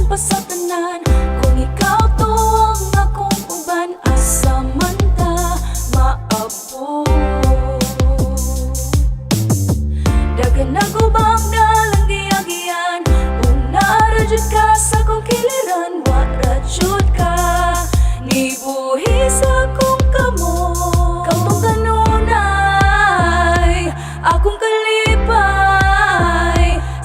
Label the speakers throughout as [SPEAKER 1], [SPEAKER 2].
[SPEAKER 1] pa sa tanan. Kung ikaw to ang akong uban, asa man ta maabot. Dagan nagubang dalang giyagian, kung naarajud ka sa kong kiliran, warajud ka ni buhi sa kong kamot. Kamong kanunay akong kalipay,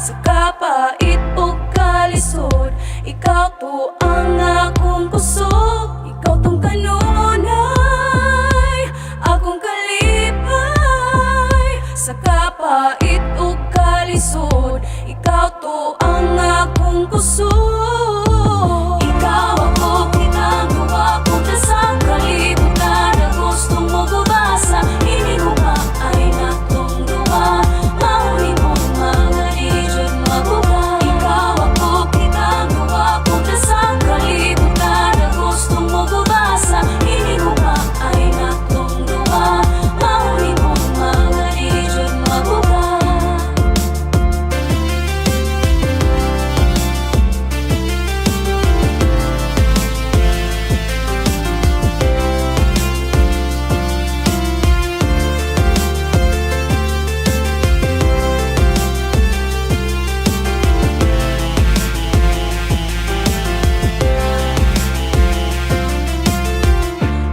[SPEAKER 1] sa kapait ug kalisod, ikaw to ang akong kusog. Ikaw tong kanunay akong kalipay, sa kapait ug kalisod, ikaw to ang akong kusog. Ikaw ako ginagawa ko dasang kalibutan na gusto mo gubasa. Hindi ko maay na tong duwa, mauni mong mga region mabuga. Ikaw ako ginagawa ko dasang kalibutan na gusto mo gubasa. Hindi ko maay na tong duwa, mauni mong mga region mabuga.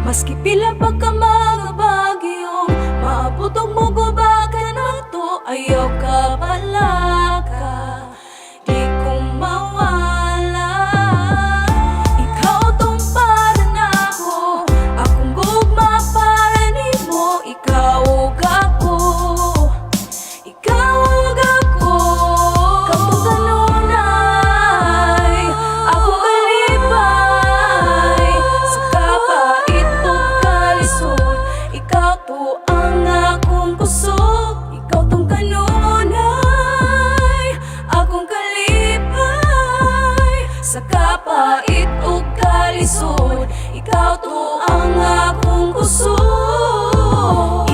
[SPEAKER 1] Maski pila pa ka mga bagyo, maabot og mugubakan ato, ayaw ka palaka, di ko mawala. Ikaw tong para nako, akong gugma para nimo. Ikaw ug ako, ikaw ug ako. Kamong kanunay akong kalipay, sa kapait ug kalisod, ikaw to ang akong kusog. Ikaw tong kanunay akong kalipay, sa kapait ug kalisod, ikaw to ang akong kusog.